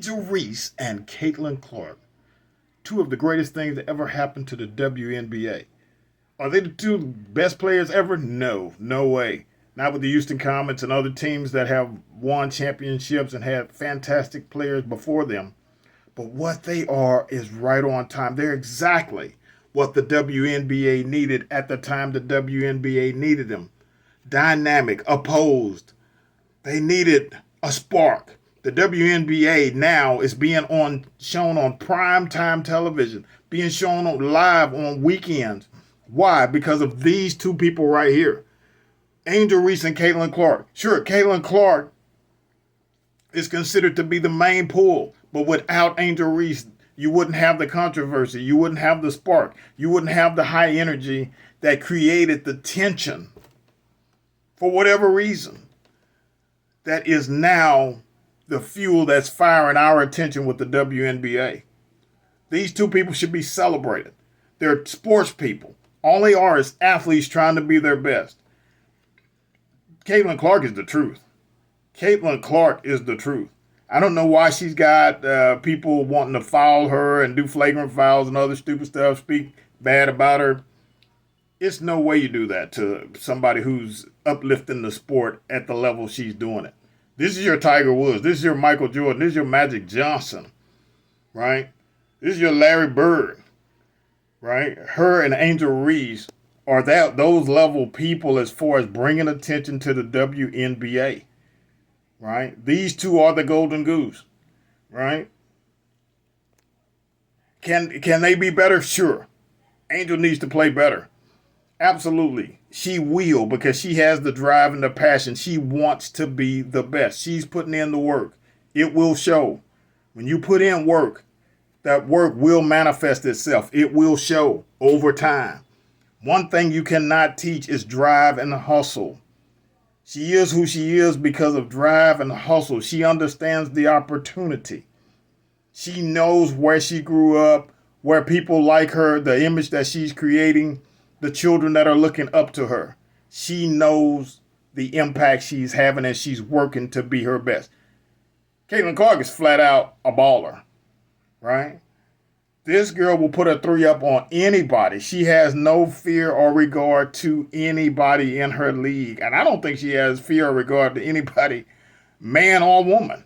Reese and Caitlyn Clark, two of the greatest things that ever happened to the WNBA. Are they the two best players ever? No, no way. Not with the Houston Comets and other teams that have won championships and had fantastic players before them. But what they are is right on time. They're exactly what the WNBA needed at the time the WNBA needed them. Dynamic, opposed. They needed a spark. The WNBA now is being shown on prime time television, being shown on live on weekends. Why? Because of these two people right here. Angel Reese and Caitlyn Clark. Sure, Caitlyn Clark is considered to be the main pull, but without Angel Reese, you wouldn't have the controversy. You wouldn't have the spark. You wouldn't have the high energy that created the tension for whatever reason. That is now the fuel that's firing our attention with the WNBA. These two people should be celebrated. They're sports people. All they are is athletes trying to be their best. Caitlyn Clark is the truth. Caitlyn Clark is the truth. I don't know why she's got people wanting to foul her and do flagrant fouls and other stupid stuff, speak bad about her. It's no way you do that to somebody who's uplifting the sport at the level she's doing it. This is your Tiger Woods. This is your Michael Jordan. This is your Magic Johnson, right? This is your Larry Bird, right? Her and Angel Reese are those level people as far as bringing attention to the WNBA, right? These two are the golden goose, right? Can they be better? Sure. Angel needs to play better. Absolutely. She will, because she has the drive and the passion. She wants to be the best. She's putting in the work. It will show. When you put in work, that work will manifest itself. It will show over time. One thing you cannot teach is drive and hustle. She is who she is because of drive and hustle. She understands the opportunity. She knows where she grew up, where people like her, the image that she's creating, the children that are looking up to her. She knows the impact she's having and she's working to be her best. Caitlyn Clark is flat out a baller, right? This girl will put a three up on anybody. She has no fear or regard to anybody in her league. And I don't think she has fear or regard to anybody, man or woman,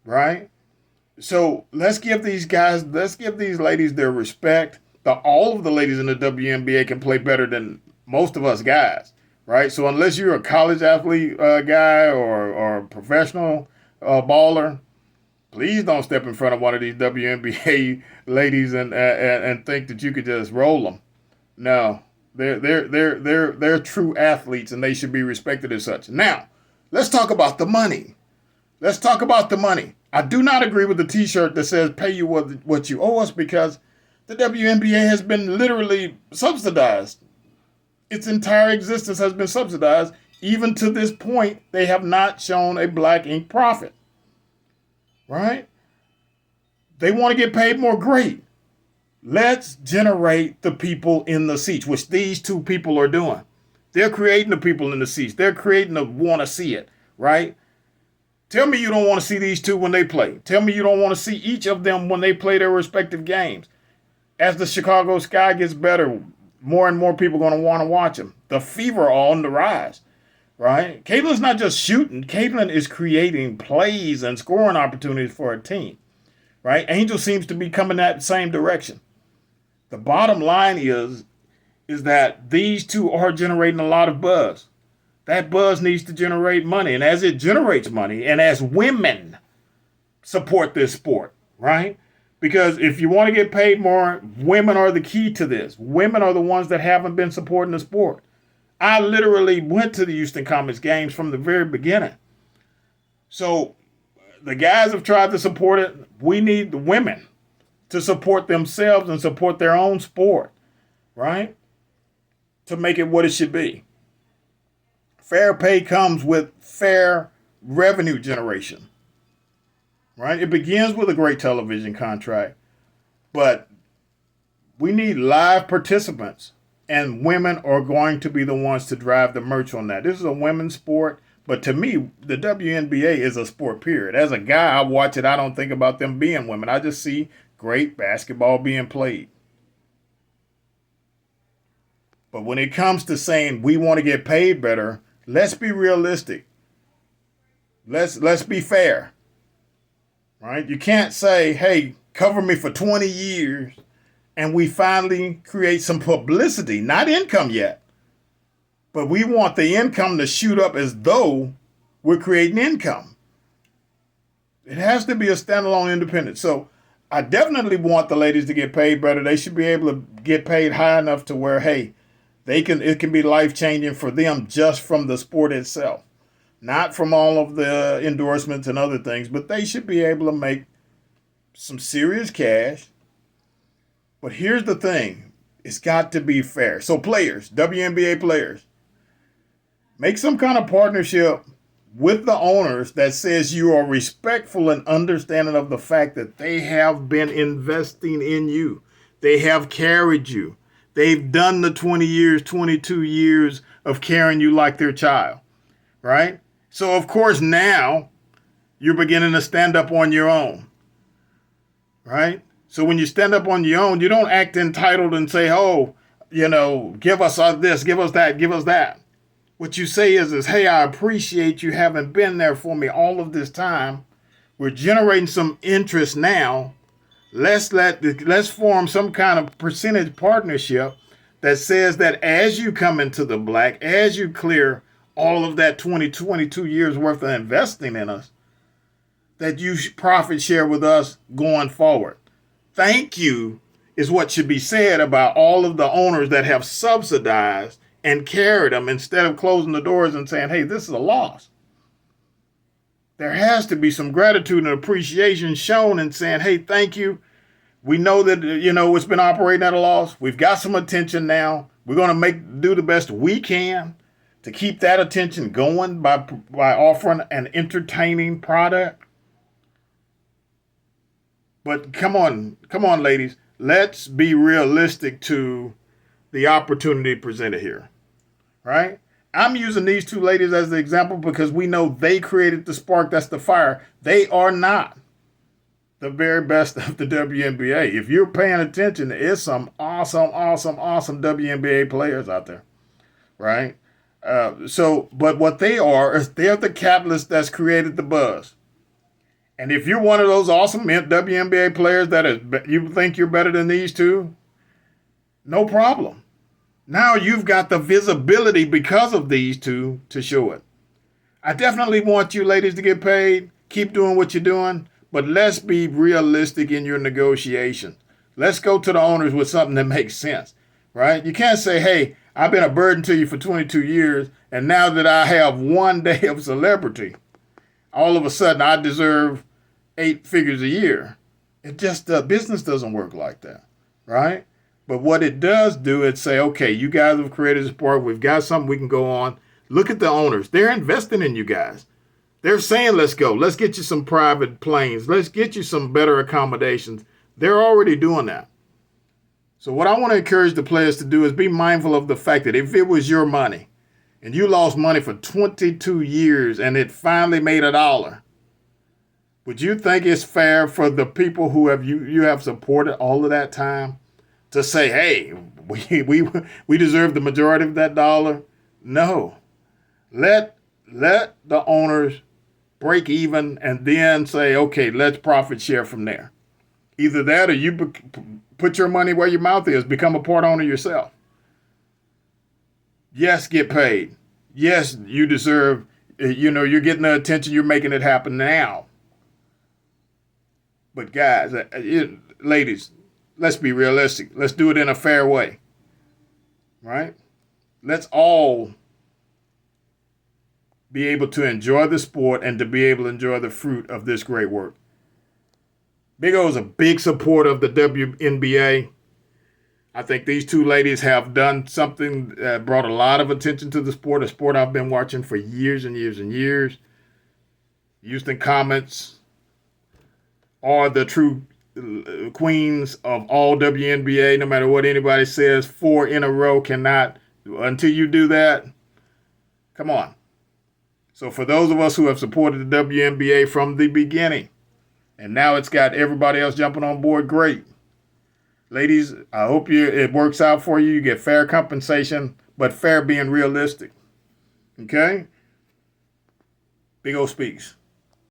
right? So let's give these ladies their respect. All of the ladies in the WNBA can play better than most of us guys, right? So unless you're a college athlete guy or a professional baller, please don't step in front of one of these WNBA ladies and think that you could just roll them. No, they're true athletes and they should be respected as such. Now, let's talk about the money. I do not agree with the T-shirt that says "pay you what you owe us," because the WNBA has been literally subsidized. Its entire existence has been subsidized. Even to this point, they have not shown a black ink profit. Right? They want to get paid more. Great. Let's generate the people in the seats, which these two people are doing. They're creating the people in the seats. They're creating the want to see it. Right? Tell me you don't want to see these two when they play. Tell me you don't want to see each of them when they play their respective games. As the Chicago Sky gets better, more and more people are going to want to watch them. The fever on the rise, right? Caitlyn's not just shooting. Caitlyn is creating plays and scoring opportunities for her team, right? Angel seems to be coming that same direction. The bottom line is that these two are generating a lot of buzz. That buzz needs to generate money. And as it generates money, and as women support this sport, right? Because if you want to get paid more, women are the key to this. Women are the ones that haven't been supporting the sport. I literally went to the Houston Comets games from the very beginning. So the guys have tried to support it. We need the women to support themselves and support their own sport, right? To make it what it should be. Fair pay comes with fair revenue generation. Right? It begins with a great television contract, but we need live participants, and women are going to be the ones to drive the merch on that. This is a women's sport. But to me, the WNBA is a sport, period. As a guy, I watch it. I don't think about them being women. I just see great basketball being played. But when it comes to saying we want to get paid better, let's be realistic. Let's be fair. Right? You can't say, hey, cover me for 20 years and we finally create some publicity, not income yet. But we want the income to shoot up as though we're creating income. It has to be a standalone independent. So I definitely want the ladies to get paid better. They should be able to get paid high enough to where, hey, it can be life-changing for them just from the sport itself. Not from all of the endorsements and other things, but they should be able to make some serious cash. But here's the thing. It's got to be fair. So players, WNBA players, make some kind of partnership with the owners that says you are respectful and understanding of the fact that they have been investing in you. They have carried you. They've done the 20 years, 22 years of carrying you like their child, right? So, of course, now you're beginning to stand up on your own, right? So when you stand up on your own, you don't act entitled and say, oh, give us this, give us that, give us that. What you say is, hey, I appreciate you having been there for me all of this time. We're generating some interest now. Let's form some kind of percentage partnership that says that as you come into the black, as you clear all of that 22 years worth of investing in us, that you profit share with us going forward. Thank you is what should be said about all of the owners that have subsidized and carried them instead of closing the doors and saying, hey, this is a loss. There has to be some gratitude and appreciation shown and saying, hey, thank you. We know that, it's been operating at a loss. We've got some attention now. We're going to do the best we can to keep that attention going by offering an entertaining product. But come on, ladies. Let's be realistic to the opportunity presented here, right? I'm using these two ladies as the example because we know they created the spark. That's the fire. They are not the very best of the WNBA. If you're paying attention, there's some awesome WNBA players out there, right? But what they are is they're the catalyst that's created the buzz. And if you're one of those awesome WNBA players you think you're better than these two, no problem. Now you've got the visibility because of these two to show it. I definitely want you ladies to get paid. Keep doing what you're doing, but let's be realistic in your negotiation. Let's go to the owners with something that makes sense, right? You can't say, hey, I've been a burden to you for 22 years, and now that I have one day of celebrity, all of a sudden I deserve 8 figures a year. It just, business doesn't work like that, right? But what it does do is say, okay, you guys have created a sport. We've got something we can go on. Look at the owners. They're investing in you guys. They're saying, let's go. Let's get you some private planes. Let's get you some better accommodations. They're already doing that. So what I want to encourage the players to do is be mindful of the fact that if it was your money and you lost money for 22 years and it finally made $1, would you think it's fair for the people who you have supported all of that time to say, hey, we deserve the majority of that $1? No. Let the owners break even and then say, okay, let's profit share from there. Either that or you put your money where your mouth is, become a part owner yourself. Yes, get paid. Yes, you deserve, you're getting the attention, you're making it happen now. But guys, ladies, let's be realistic. Let's do it in a fair way, right? Let's all be able to enjoy the sport and to be able to enjoy the fruit of this great work. Big O is a big supporter of the WNBA. I think these two ladies have done something that brought a lot of attention to the sport, a sport I've been watching for years and years and years. Houston Comets are the true queens of all WNBA, no matter what anybody says. 4 in a row cannot, until you do that, come on. So for those of us who have supported the WNBA from the beginning, and now it's got everybody else jumping on board, great. Ladies, I hope it works out for you. You get fair compensation, but fair being realistic. Okay? Big O speaks.